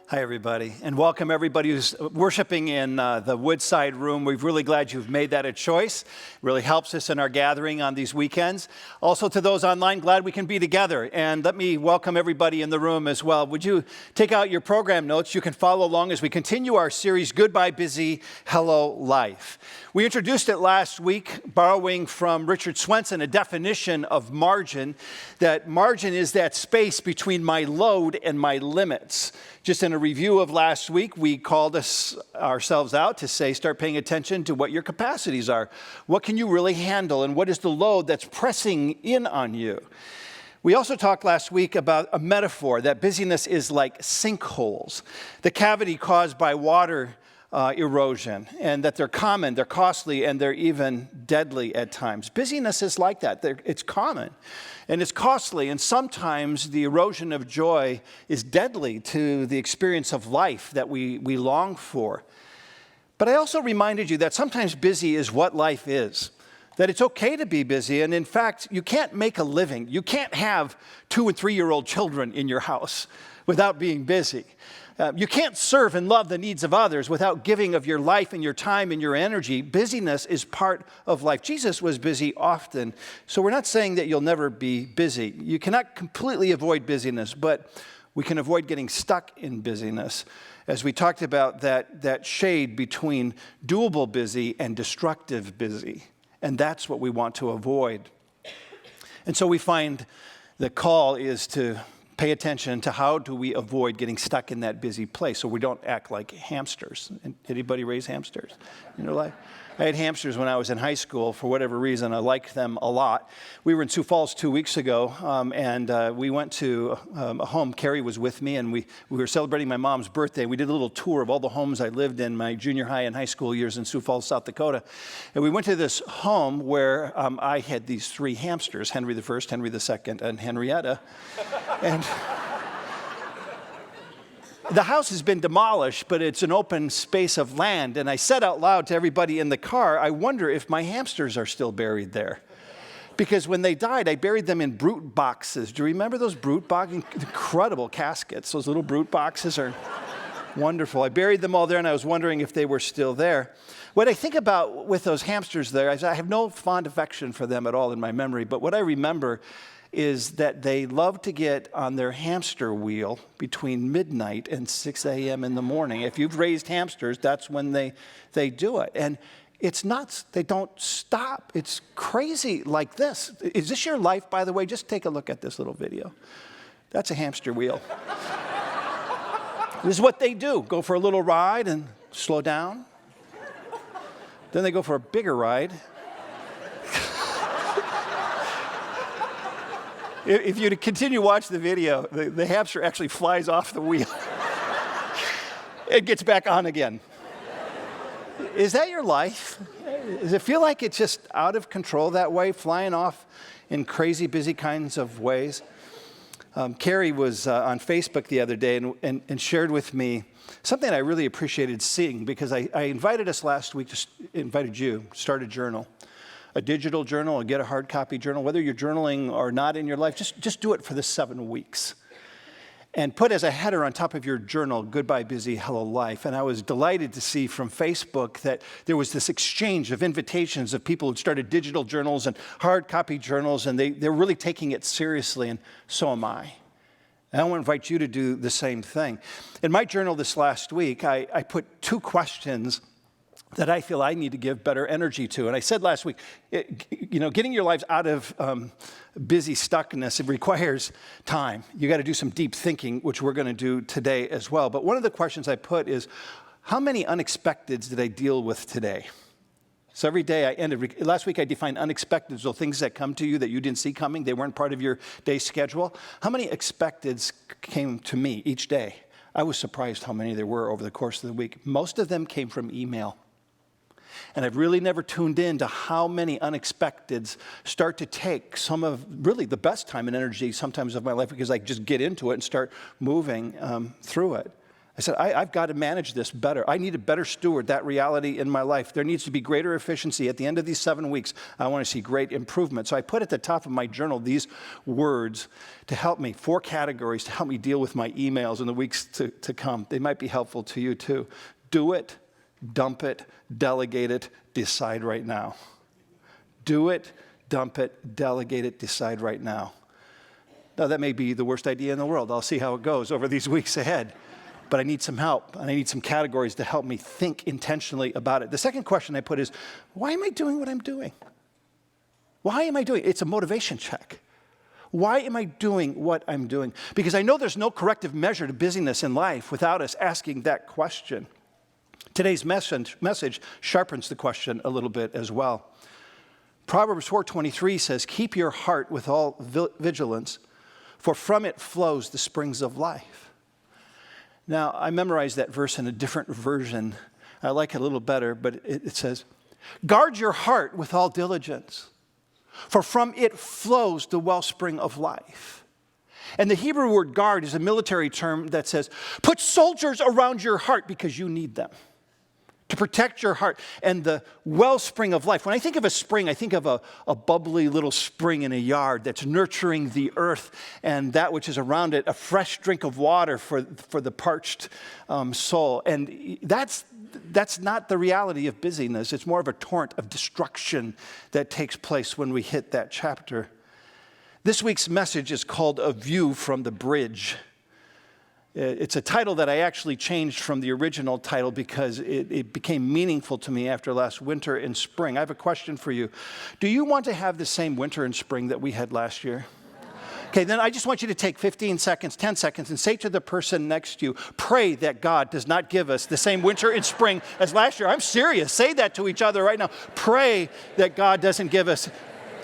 Hi, everybody, and welcome everybody who's worshiping in the Woodside room. We're really glad you've made that a choice. It really helps us in our gathering on these weekends. Also to those online, glad we can be together. And let me welcome everybody in the room as well. Would you take out your program notes? You can follow along as we continue our series, Goodbye Busy, Hello Life. We introduced it last week, borrowing from Richard Swenson, a definition of margin, that margin is that space between my load and my limits. Just in a review of last week, we called ourselves out to say, start paying attention to what your capacities are. What can you really handle, and what is the load that's pressing in on you? We also talked last week about a metaphor, that busyness is like sinkholes, the cavity caused by water erosion, and that they're common, they're costly, and they're even deadly at times. Busyness is like that. It's common, and it's costly, and sometimes the erosion of joy is deadly to the experience of life that we long for. But I also reminded you that sometimes busy is what life is, that it's okay to be busy, and in fact, you can't make a living. You can't have 2- and 3-year-old children in your house without being busy. You can't serve and love the needs of others without giving of your life and your time and your energy. Busyness is part of life. Jesus was busy often, so we're not saying that you'll never be busy. You cannot completely avoid busyness, but we can avoid getting stuck in busyness, as we talked about that shade between doable busy and destructive busy, and that's what we want to avoid. And so we find the call is to pay attention to how do we avoid getting stuck in that busy place so we don't act like hamsters. Anybody raise hamsters in your life? I had hamsters when I was in high school. For whatever reason, I liked them a lot. We were in Sioux Falls 2 weeks ago, and we went to a home. Carrie was with me, and we were celebrating my mom's birthday. We did a little tour of all the homes I lived in my junior high and high school years in Sioux Falls, South Dakota. And we went to this home where I had these 3 hamsters, Henry the First, Henry the Second, and Henrietta. And the house has been demolished, but it's an open space of land. And I said out loud to everybody in the car, I wonder if my hamsters are still buried there. Because when they died, I buried them in brute boxes. Do you remember those brute boxes? Incredible caskets. Those little brute boxes are wonderful. I buried them all there, and I was wondering if they were still there. What I think about with those hamsters there, I have no fond affection for them at all in my memory, but what I remember is that they love to get on their hamster wheel between midnight and 6 a.m. in the morning. If you've raised hamsters, that's when they do it. And it's nuts. They don't stop. It's crazy like this. Is this your life, by the way? Just take a look at this little video. That's a hamster wheel. This is what they do. Go for a little ride and slow down. Then they go for a bigger ride. If you continue to watch the video, the hamster actually flies off the wheel. It gets back on again. Is that your life? Does it feel like it's just out of control that way, flying off in crazy, busy kinds of ways? Carrie was on Facebook the other day and shared with me something I really appreciated seeing, because I invited us last week, invited you to start a journal. A digital journal, or get a hard copy journal, whether you're journaling or not in your life, just do it for the 7 weeks. And put as a header on top of your journal, Goodbye Busy, Hello Life. And I was delighted to see from Facebook that there was this exchange of invitations of people who started digital journals and hard copy journals, and they're really taking it seriously, and so am I. And I want to invite you to do the same thing. In my journal this last week, I put 2 questions that I feel I need to give better energy to. And I said last week, getting your lives out of busy stuckness, it requires time. You got to do some deep thinking, which we're going to do today as well. But one of the questions I put is, how many unexpecteds did I deal with today? So every day last week I defined unexpecteds, so things that come to you that you didn't see coming, they weren't part of your day schedule. How many expecteds came to me each day? I was surprised how many there were over the course of the week. Most of them came from email. And I've really never tuned in to how many unexpecteds start to take some of really the best time and energy sometimes of my life, because I just get into it and start moving through it. I said, I've got to manage this better. I need to better steward that reality in my life. There needs to be greater efficiency. At the end of these 7 weeks, I want to see great improvement. So I put at the top of my journal these words to help me, 4 categories to help me deal with my emails in the weeks to come. They might be helpful to you too. Do it, dump it, delegate it, decide right now. Do it, dump it, delegate it, decide right now. Now that may be the worst idea in the world. I'll see how it goes over these weeks ahead. But I need some help, and I need some categories to help me think intentionally about it. The second question I put is, why am I doing what I'm doing? Why am I doing it? It's a motivation check. Why am I doing what I'm doing? Because I know there's no corrective measure to busyness in life without us asking that question. Today's message sharpens the question a little bit as well. Proverbs 4:23 says, keep your heart with all vigilance, for from it flows the springs of life. Now, I memorized that verse in a different version. I like it a little better, but it says, guard your heart with all diligence, for from it flows the wellspring of life. And the Hebrew word guard is a military term that says, put soldiers around your heart because you need them to protect your heart and the wellspring of life. When I think of a spring, I think of a bubbly little spring in a yard that's nurturing the earth and that which is around it, a fresh drink of water for the parched soul. And that's not the reality of busyness. It's more of a torrent of destruction that takes place when we hit that chapter. This week's message is called A View from the Bridge. It's a title that I actually changed from the original title because it became meaningful to me after last winter and spring. I have a question for you. Do you want to have the same winter and spring that we had last year? Okay, then I just want you to take 15 seconds, 10 seconds, and say to the person next to you, pray that God does not give us the same winter and spring as last year. I'm serious. Say that to each other right now. Pray that God doesn't give us.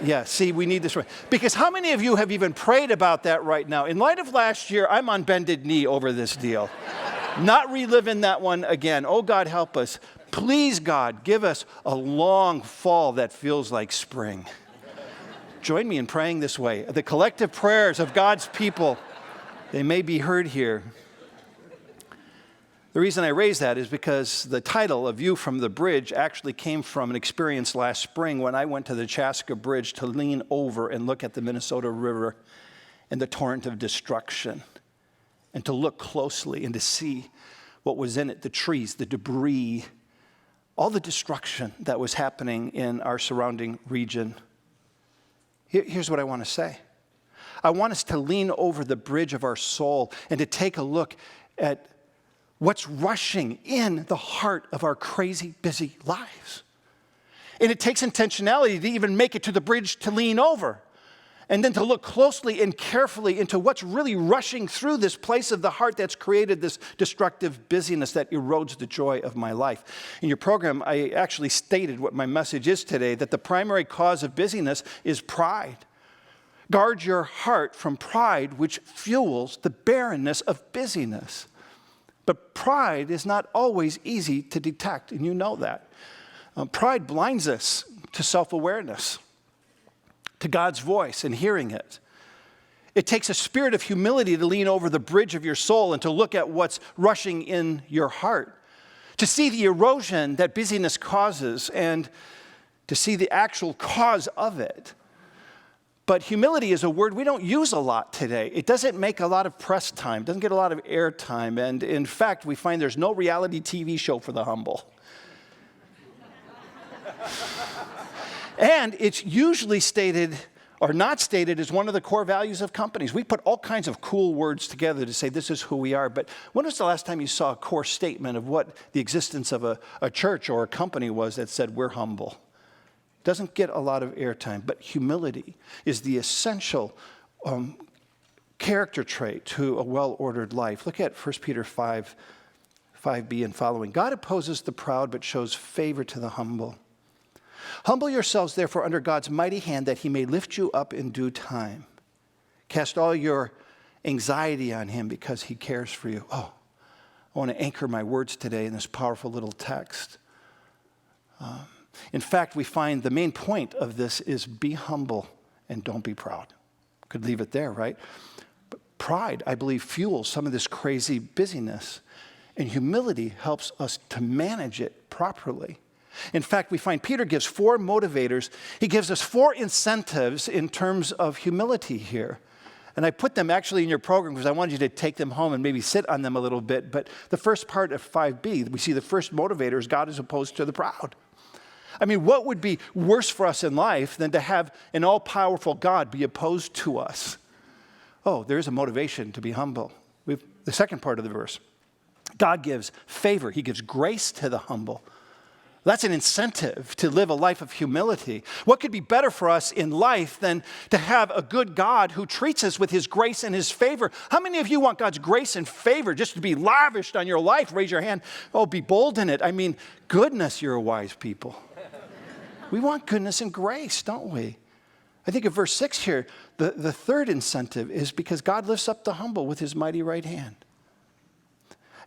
Yeah, see, we need this right. Because how many of you have even prayed about that right now? In light of last year, I'm on bended knee over this deal. Not reliving that one again. Oh, God, help us. Please, God, give us a long fall that feels like spring. Join me in praying this way. The collective prayers of God's people, they may be heard here. The reason I raise that is because the title, A View from the Bridge, actually came from an experience last spring when I went to the Chaska Bridge to lean over and look at the Minnesota River and the torrent of destruction, and to look closely and to see what was in it, the trees, the debris, all the destruction that was happening in our surrounding region. Here's what I want to say. I want us to lean over the bridge of our soul and to take a look at what's rushing in the heart of our crazy, busy lives. And it takes intentionality to even make it to the bridge to lean over, and then to look closely and carefully into what's really rushing through this place of the heart that's created this destructive busyness that erodes the joy of my life. In your program, I actually stated what my message is today, that the primary cause of busyness is pride. Guard your heart from pride, which fuels the barrenness of busyness. But pride is not always easy to detect, and you know that. Pride blinds us to self-awareness, to God's voice and hearing it. It takes a spirit of humility to lean over the bridge of your soul and to look at what's rushing in your heart, to see the erosion that busyness causes and to see the actual cause of it. But humility is a word we don't use a lot today. It doesn't make a lot of press time, doesn't get a lot of airtime, and in fact, we find there's no reality TV show for the humble. And it's usually stated or not stated as one of the core values of companies. We put all kinds of cool words together to say this is who we are, but when was the last time you saw a core statement of what the existence of a church or a company was that said we're humble? Doesn't get a lot of airtime, but humility is the essential character trait to a well-ordered life. Look at 1 Peter 5b and following. God opposes the proud, but shows favor to the humble. Humble yourselves, therefore, under God's mighty hand, that he may lift you up in due time. Cast all your anxiety on him because he cares for you. Oh, I want to anchor my words today in this powerful little text. In fact, we find the main point of this is be humble and don't be proud. Could leave it there, right? But pride, I believe, fuels some of this crazy busyness. and humility helps us to manage it properly. In fact, we find Peter gives 4 motivators. He gives us 4 incentives in terms of humility here. And I put them actually in your program because I wanted you to take them home and maybe sit on them a little bit. But the first part of 5b, we see the first motivator is God is opposed to the proud. I mean, what would be worse for us in life than to have an all-powerful God be opposed to us? Oh, there's a motivation to be humble. The second part of the verse, God gives favor. He gives grace to the humble. That's an incentive to live a life of humility. What could be better for us in life than to have a good God who treats us with his grace and his favor? How many of you want God's grace and favor just to be lavished on your life? Raise your hand. Oh, be bold in it. I mean, goodness, you're a wise people. We want goodness and grace, don't we? I think of verse 6 here, the third incentive is because God lifts up the humble with his mighty right hand.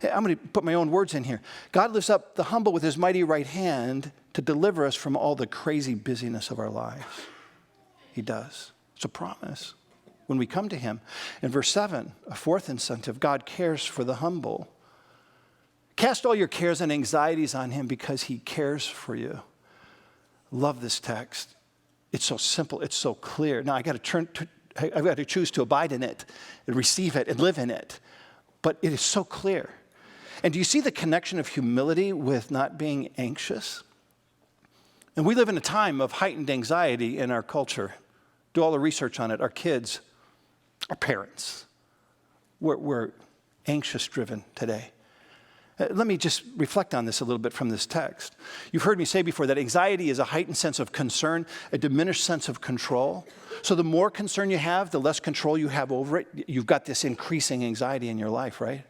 I'm going to put my own words in here. God lifts up the humble with his mighty right hand to deliver us from all the crazy busyness of our lives. He does. It's a promise when we come to him. In verse 7, a fourth incentive, God cares for the humble. Cast all your cares and anxieties on him because he cares for you. Love this text. It's so simple. It's so clear. Now, I've got to choose to abide in it and receive it and live in it. But it is so clear. And do you see the connection of humility with not being anxious? And we live in a time of heightened anxiety in our culture. Do all the research on it. Our kids, our parents, we're anxious-driven today. Let me just reflect on this a little bit from this text. You've heard me say before that anxiety is a heightened sense of concern, a diminished sense of control. So the more concern you have, the less control you have over it. You've got this increasing anxiety in your life, right?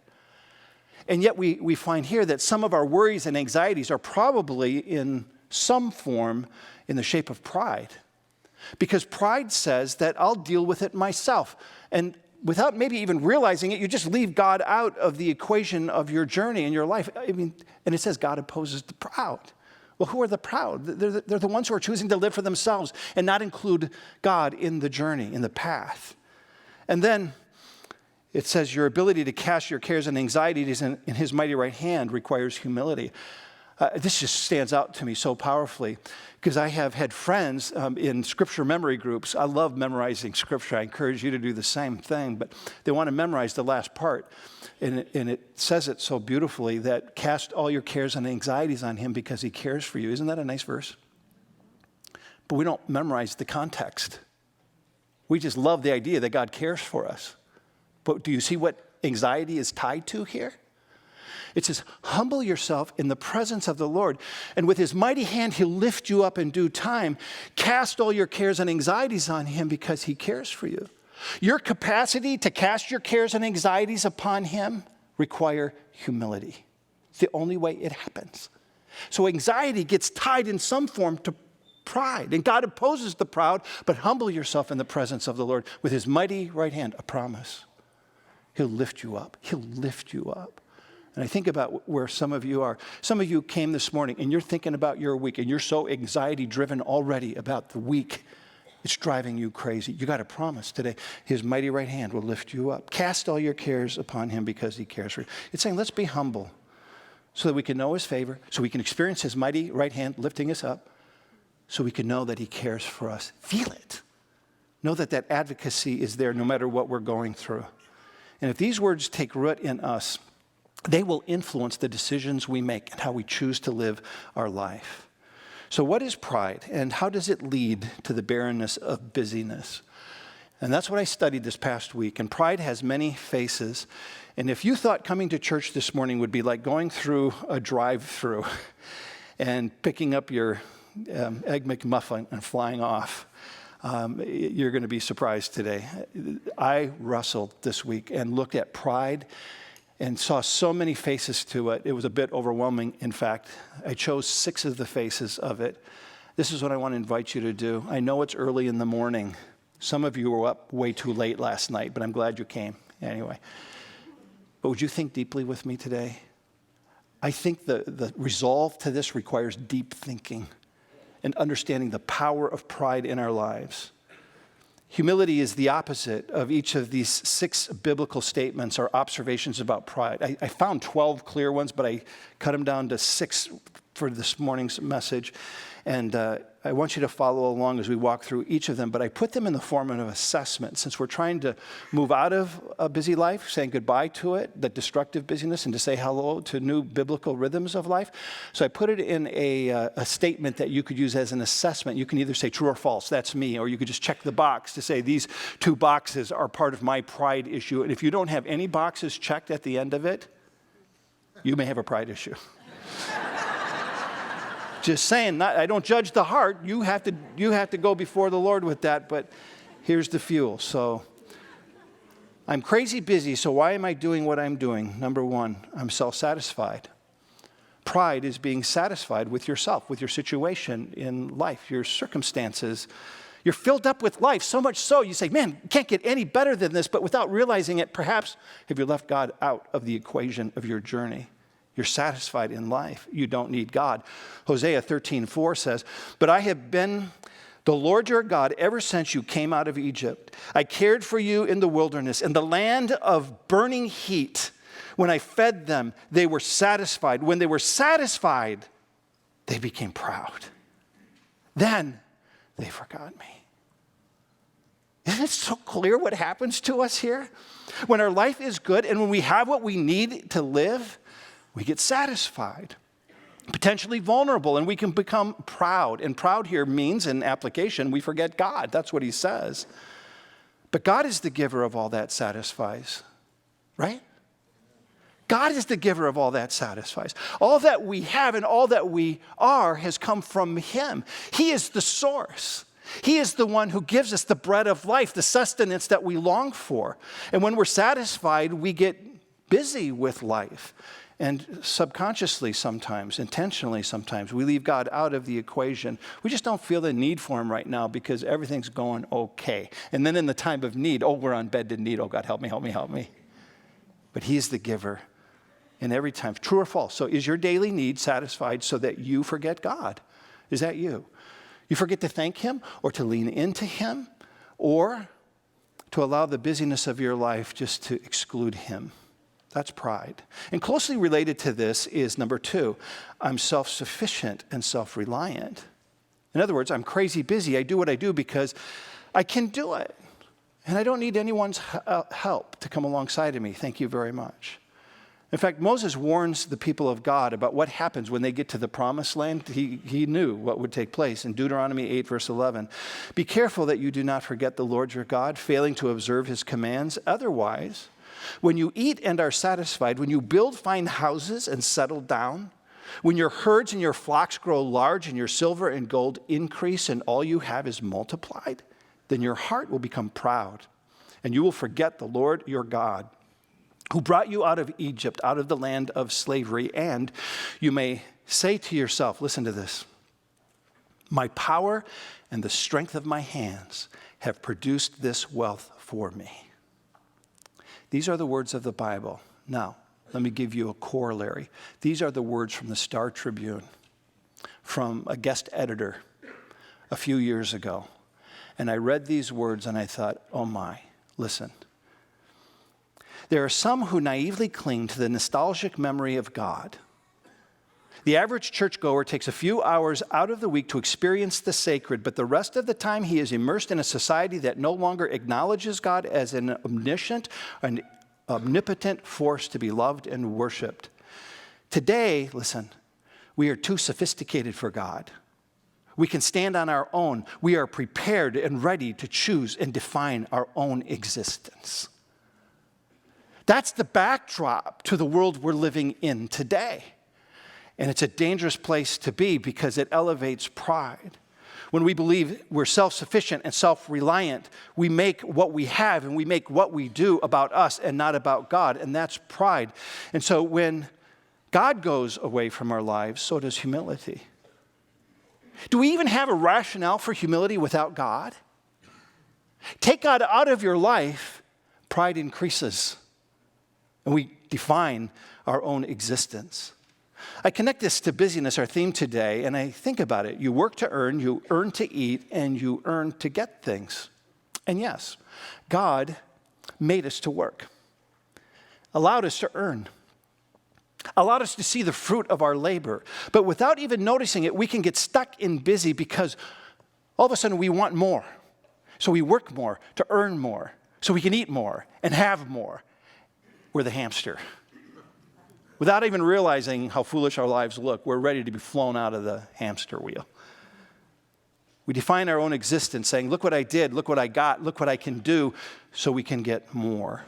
And yet we find here that some of our worries and anxieties are probably in some form in the shape of pride. Because pride says that I'll deal with it myself. And without maybe even realizing it, you just leave God out of the equation of your journey in your life. I mean, and it says God opposes the proud. Well, who are the proud? They're the ones who are choosing to live for themselves and not include God in the journey, in the path. And then it says your ability to cast your cares and anxieties in his mighty right hand requires humility. This just stands out to me so powerfully because I have had friends in scripture memory groups. I love memorizing scripture. I encourage you to do the same thing, but they want to memorize the last part. And it says it so beautifully that cast all your cares and anxieties on him because he cares for you. Isn't that a nice verse? But we don't memorize the context. We just love the idea that God cares for us. But do you see what anxiety is tied to here? It says, humble yourself in the presence of the Lord, and with his mighty hand, he'll lift you up in due time. Cast all your cares and anxieties on him because he cares for you. Your capacity to cast your cares and anxieties upon him require humility. It's the only way it happens. So anxiety gets tied in some form to pride, and God opposes the proud, but humble yourself in the presence of the Lord with his mighty right hand, a promise. He'll lift you up. He'll lift you up. And I think about where some of you are. Some of you came this morning and you're thinking about your week and you're so anxiety-driven already about the week. It's driving you crazy. You got a promise today. His mighty right hand will lift you up. Cast all your cares upon him because he cares for you. It's saying let's be humble so that we can know his favor, so we can experience his mighty right hand lifting us up, so we can know that he cares for us. Feel it. Know that that advocacy is there no matter what we're going through. And if these words take root in us, they will influence the decisions we make and how we choose to live our life. So what is pride, and how does it lead to the barrenness of busyness? And that's what I studied this past week. And pride has many faces. And if you thought coming to church this morning would be like going through a drive-through and picking up your Egg McMuffin and flying off, you're going to be surprised today. I wrestled this week and looked at pride and saw so many faces to it. It was a bit overwhelming, in fact. I chose 6 of the faces of it. This is what I want to invite you to do. I know it's early in the morning. Some of you were up way too late last night, but I'm glad you came anyway. But would you think deeply with me today? I think the resolve to this requires deep thinking and understanding the power of pride in our lives. Humility is the opposite of each of these 6 biblical statements or observations about pride. I found 12 clear ones, but I cut them down to 6 for this morning's message. And I want you to follow along as we walk through each of them, but I put them in the form of an assessment since we're trying to move out of a busy life, saying goodbye to it, the destructive busyness, and to say hello to new biblical rhythms of life. So I put it in a statement that you could use as an assessment. You can either say true or false, that's me, or you could just check the box to say these 2 boxes are part of my pride issue. And if you don't have any boxes checked at the end of it, you may have a pride issue. Just saying, I don't judge the heart. You have to go before the Lord with that, but here's the fuel. So I'm crazy busy, so why am I doing what I'm doing? Number 1, I'm self-satisfied. Pride is being satisfied with yourself, with your situation in life, your circumstances. You're filled up with life, so much so you say, man, can't get any better than this, but without realizing it, perhaps have you left God out of the equation of your journey? You're satisfied in life. You don't need God. Hosea 13:4 says, "But I have been the Lord your God ever since you came out of Egypt. I cared for you in the wilderness, in the land of burning heat. When I fed them, they were satisfied. When they were satisfied, they became proud. Then they forgot me." Isn't it so clear what happens to us here? When our life is good and when we have what we need to live, we get satisfied, potentially vulnerable, and we can become proud. And proud here means, in application, we forget God. That's what he says. But God is the giver of all that satisfies, right? God is the giver of all that satisfies. All that we have and all that we are has come from him. He is the source. He is the one who gives us the bread of life, the sustenance that we long for. And when we're satisfied, we get busy with life. And subconsciously sometimes, intentionally sometimes, we leave God out of the equation. We just don't feel the need for him right now because everything's going okay. And then in the time of need, we're on bended knee. Oh, God, help me, help me, help me. But he's the giver. And every time, true or false. So is your daily need satisfied so that you forget God? Is that you? You forget to thank him or to lean into him or to allow the busyness of your life just to exclude him? That's pride. And closely related to this is number 2, I'm self-sufficient and self-reliant. In other words, I'm crazy busy. I do what I do because I can do it. And I don't need anyone's help to come alongside of me. Thank you very much. In fact, Moses warns the people of God about what happens when they get to the promised land. He knew what would take place in Deuteronomy 8, verse 11. "Be careful that you do not forget the Lord your God, failing to observe his commands. Otherwise, when you eat and are satisfied, when you build fine houses and settle down, when your herds and your flocks grow large and your silver and gold increase and all you have is multiplied, then your heart will become proud and you will forget the Lord your God, who brought you out of Egypt, out of the land of slavery. And you may say to yourself," listen to this, "my power and the strength of my hands have produced this wealth for me." These are the words of the Bible. Now, let me give you a corollary. These are the words from the Star Tribune, from a guest editor a few years ago. And I read these words and I thought, oh my, listen. "There are some who naively cling to the nostalgic memory of God. The average churchgoer takes a few hours out of the week to experience the sacred, but the rest of the time he is immersed in a society that no longer acknowledges God as an omniscient and omnipotent force to be loved and worshiped. Today, listen, we are too sophisticated for God. We can stand on our own. We are prepared and ready to choose and define our own existence." That's the backdrop to the world we're living in today. And it's a dangerous place to be because it elevates pride. When we believe we're self-sufficient and self-reliant, we make what we have and we make what we do about us and not about God, and that's pride. And so when God goes away from our lives, so does humility. Do we even have a rationale for humility without God? Take God out of your life, pride increases, and we define our own existence. I connect this to busyness, our theme today, and I think about it. You work to earn, you earn to eat, and you earn to get things. And yes, God made us to work, allowed us to earn, allowed us to see the fruit of our labor. But without even noticing it, we can get stuck in busy because all of a sudden we want more. So we work more to earn more, so we can eat more and have more. We're the hamster. Without even realizing how foolish our lives look, we're ready to be flown out of the hamster wheel. We define our own existence saying, look what I did, look what I got, look what I can do, so we can get more.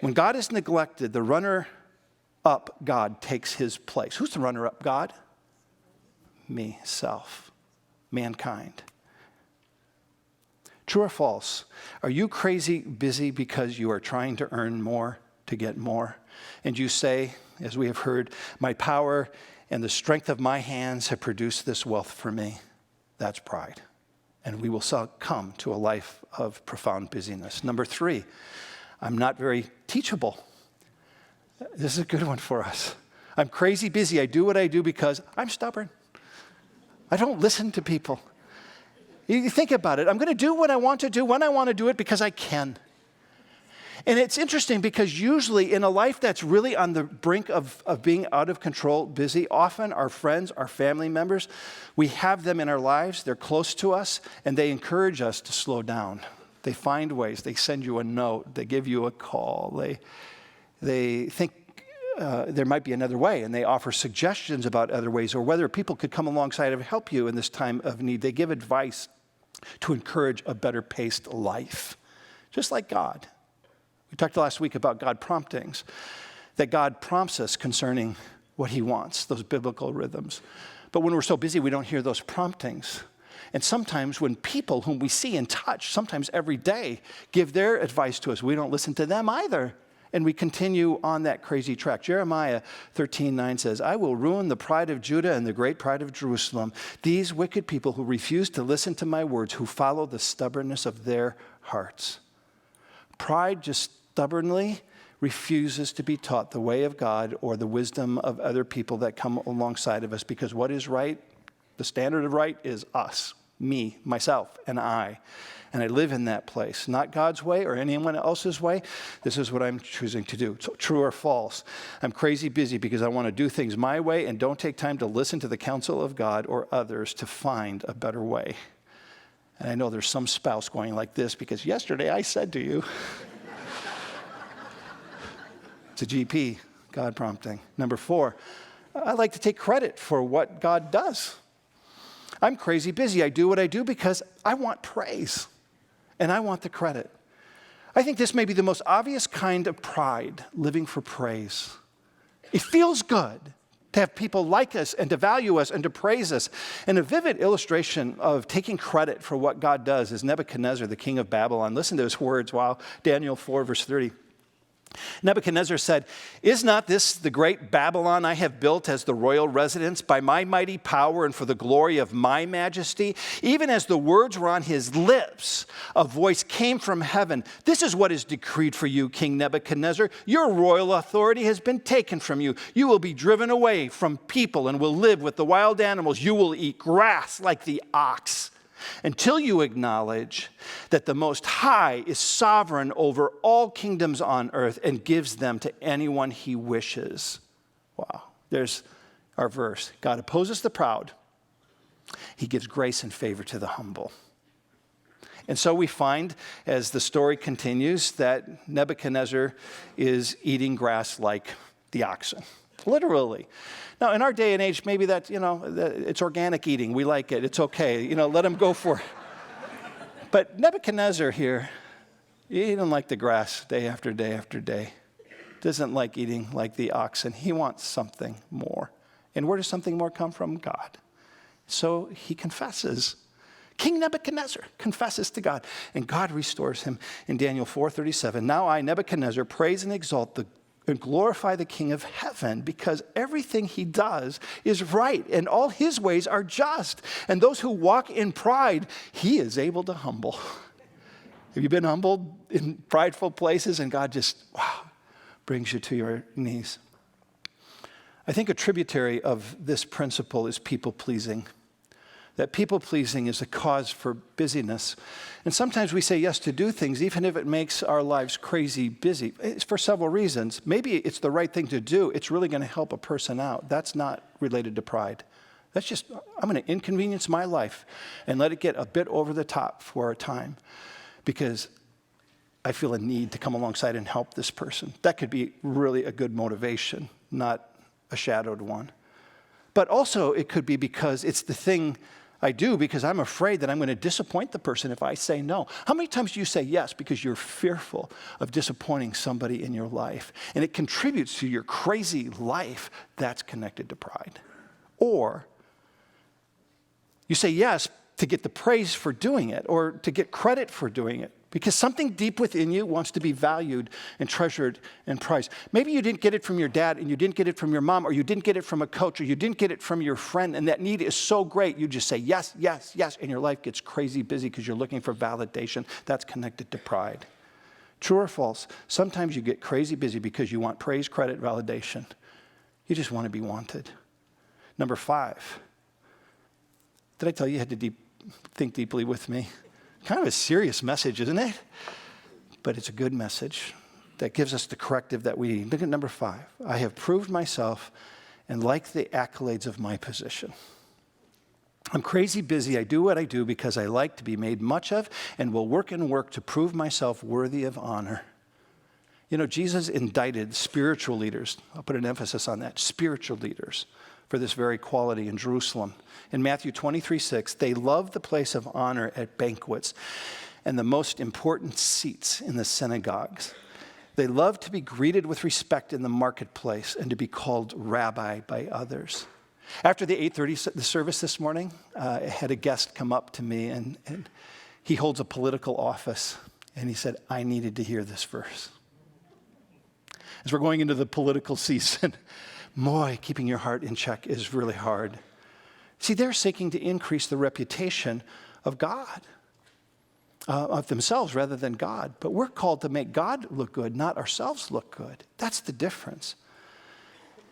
When God is neglected, the runner-up God takes his place. Who's the runner-up God? Me, self, mankind. True or false? Are you crazy busy because you are trying to earn more to get more? And you say, as we have heard, my power and the strength of my hands have produced this wealth for me. That's pride. And we will succumb to a life of profound busyness. Number 3, I'm not very teachable. This is a good one for us. I'm crazy busy. I do what I do because I'm stubborn. I don't listen to people. You think about it. I'm going to do what I want to do when I want to do it because I can. And it's interesting because usually in a life that's really on the brink of being out of control, busy, often our friends, our family members, we have them in our lives, they're close to us, and they encourage us to slow down. They find ways. They send you a note. They give you a call. They think there might be another way, and they offer suggestions about other ways or whether people could come alongside and help you in this time of need. They give advice to encourage a better paced life, just like God. We talked last week about God promptings, that God prompts us concerning what he wants, those biblical rhythms. But when we're so busy, we don't hear those promptings. And sometimes when people whom we see and touch, sometimes every day, give their advice to us, we don't listen to them either. And we continue on that crazy track. Jeremiah 13:9 says, I will ruin the pride of Judah and the great pride of Jerusalem. These wicked people who refuse to listen to my words, who follow the stubbornness of their hearts. Pride just stubbornly refuses to be taught the way of God or the wisdom of other people that come alongside of us, because what is right, the standard of right is us, me, myself, and I. And I live in that place, not God's way or anyone else's way. This is what I'm choosing to do. So, true or false? I'm crazy busy because I want to do things my way and don't take time to listen to the counsel of God or others to find a better way. And I know there's some spouse going like this because yesterday I said to you. It's a GP, God prompting. Number 4, I like to take credit for what God does. I'm crazy busy. I do what I do because I want praise and I want the credit. I think this may be the most obvious kind of pride, living for praise. It feels good to have people like us and to value us and to praise us. And a vivid illustration of taking credit for what God does is Nebuchadnezzar, the king of Babylon. Listen to his words. Wow. Daniel 4, verse 30. Nebuchadnezzar said, is not this the great Babylon I have built as the royal residence by my mighty power and for the glory of my majesty? Even as the words were on his lips, a voice came from heaven. This is what is decreed for you, King Nebuchadnezzar. Your royal authority has been taken from you. You will be driven away from people and will live with the wild animals. You will eat grass like the ox, until you acknowledge that the Most High is sovereign over all kingdoms on earth and gives them to anyone he wishes. Wow, there's our verse. God opposes the proud. He gives grace and favor to the humble. And so we find, as the story continues, that Nebuchadnezzar is eating grass like the oxen, literally. Now, in our day and age, maybe that, it's organic eating. We like it. It's okay. Let him go for it. But Nebuchadnezzar here, he didn't like the grass day after day after day. Doesn't like eating like the oxen. He wants something more. And where does something more come from? God. So he confesses. King Nebuchadnezzar confesses to God, and God restores him in Daniel 4:37. Now I, Nebuchadnezzar, praise and exalt and glorify the King of heaven, because everything he does is right and all his ways are just. And those who walk in pride, he is able to humble. Have you been humbled in prideful places and God just, brings you to your knees? I think a tributary of this principle is people pleasing. that people-pleasing is a cause for busyness. And sometimes we say yes to do things, even if it makes our lives crazy busy. It's for several reasons. Maybe it's the right thing to do. It's really going to help a person out. That's not related to pride. That's just, I'm going to inconvenience my life and let it get a bit over the top for a time because I feel a need to come alongside and help this person. That could be really a good motivation, not a shadowed one. But also it could be because it's the thing I do because I'm afraid that I'm going to disappoint the person if I say no. How many times do you say yes because you're fearful of disappointing somebody in your life? And it contributes to your crazy life. That's connected to pride. Or you say yes to get the praise for doing it or to get credit for doing it because something deep within you wants to be valued and treasured and prized. Maybe you didn't get it from your dad and you didn't get it from your mom or you didn't get it from a coach or you didn't get it from your friend and that need is so great you just say yes, yes, yes, and your life gets crazy busy because you're looking for validation. That's connected to pride. True or false? Sometimes you get crazy busy because you want praise, credit, validation. You just want to be wanted. Number 5. Did I tell you you had to think deeply with me? Kind of a serious message, isn't it? But it's a good message that gives us the corrective that we need. Look at number 5. I have proved myself and like the accolades of my position. I'm crazy busy. I do what I do because I like to be made much of and will work and work to prove myself worthy of honor. You know, Jesus indicted spiritual leaders. I'll put an emphasis on that, spiritual leaders, for this very quality in Jerusalem. In Matthew 23:6, they love the place of honor at banquets and the most important seats in the synagogues. They love to be greeted with respect in the marketplace and to be called rabbi by others. After the 8:30 service this morning, I had a guest come up to me and he holds a political office and he said, I needed to hear this verse. As we're going into the political season, boy, keeping your heart in check is really hard. See, they're seeking to increase the reputation of God, of themselves rather than God. But we're called to make God look good, not ourselves look good. That's the difference.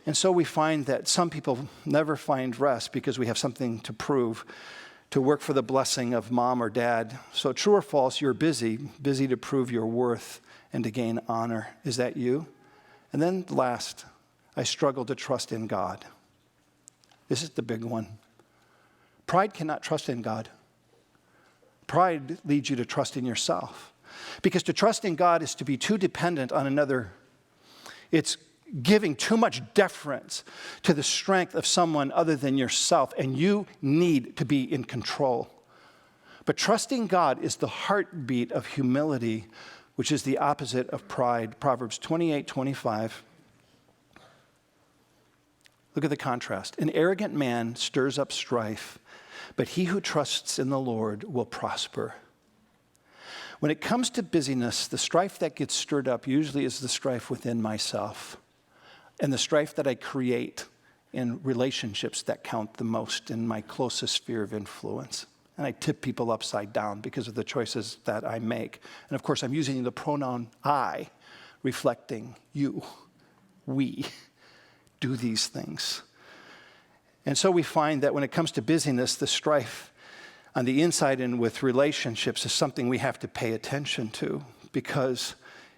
And so we find that some people never find rest because we have something to prove, to work for the blessing of mom or dad. So true or false, you're busy to prove your worth and to gain honor. Is that you? And then last, I struggle to trust in God. This is the big one. Pride cannot trust in God. Pride leads you to trust in yourself. Because to trust in God is to be too dependent on another. It's giving too much deference to the strength of someone other than yourself, and you need to be in control. But trusting God is the heartbeat of humility, which is the opposite of pride. Proverbs 28:25. Look at the contrast. An arrogant man stirs up strife, but he who trusts in the Lord will prosper. When it comes to busyness, the strife that gets stirred up usually is the strife within myself and the strife that I create in relationships that count the most in my closest sphere of influence. And I tip people upside down because of the choices that I make. And of course, I'm using the pronoun I, reflecting you, we do these things. And so we find that when it comes to busyness, the strife on the inside and with relationships is something we have to pay attention to because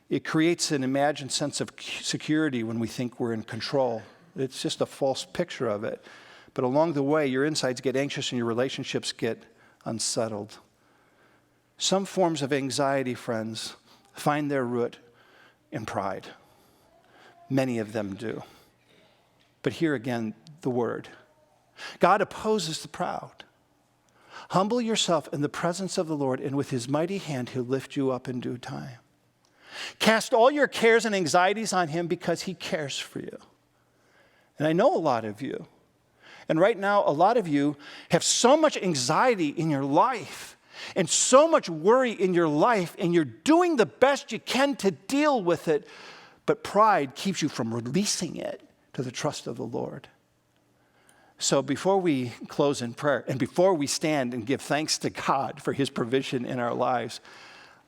it creates an imagined sense of security when we think we're in control. It's just a false picture of it. But along the way, your insides get anxious and your relationships get unsettled. Some forms of anxiety, friends, find their root in pride. Many of them do. But here again, the word. God opposes the proud. Humble yourself in the presence of the Lord, and with his mighty hand, he'll lift you up in due time. Cast all your cares and anxieties on him because he cares for you. And I know a lot of you. And right now, a lot of you have so much anxiety in your life and so much worry in your life, and you're doing the best you can to deal with it, but pride keeps you from releasing it to the trust of the Lord. So before we close in prayer and before we stand and give thanks to God for his provision in our lives,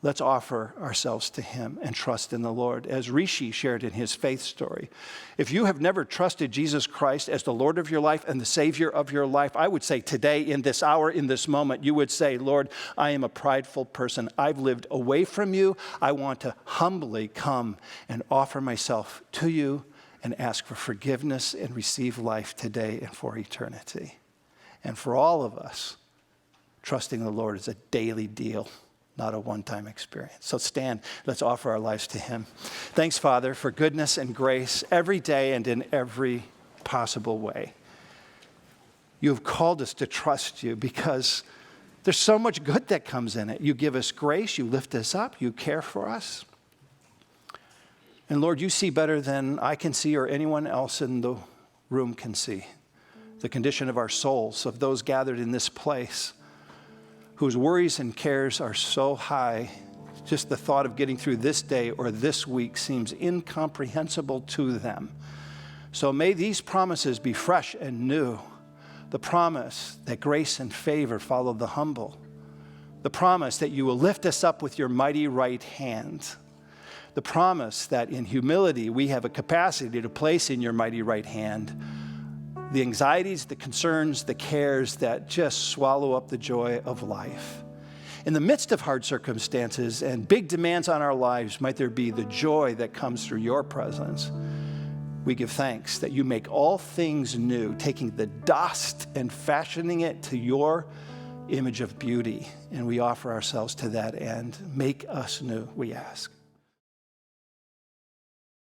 Let's offer ourselves to him and trust in the Lord. As Rishi shared in his faith story, if you have never trusted Jesus Christ as the Lord of your life and the Savior of your life, I would say today, in this hour, in this moment, you would say, Lord, I am a prideful person. I've lived away from you. I want to humbly come and offer myself to you and ask for forgiveness and receive life today and for eternity. And for all of us, trusting the Lord is a daily deal, not a one-time experience. So stand, let's offer our lives to him. Thanks, Father, for goodness and grace every day and in every possible way. You have called us to trust you because there's so much good that comes in it. You give us grace, you lift us up, you care for us. And Lord, you see better than I can see or anyone else in the room can see the condition of our souls, of those gathered in this place, whose worries and cares are so high, just the thought of getting through this day or this week seems incomprehensible to them. So may these promises be fresh and new. The promise that grace and favor follow the humble. The promise that you will lift us up with your mighty right hand. The promise that in humility we have a capacity to place in your mighty right hand the anxieties, the concerns, the cares that just swallow up the joy of life. In the midst of hard circumstances and big demands on our lives, might there be the joy that comes through your presence. We give thanks that you make all things new, taking the dust and fashioning it to your image of beauty. And we offer ourselves to that end. Make us new, we ask.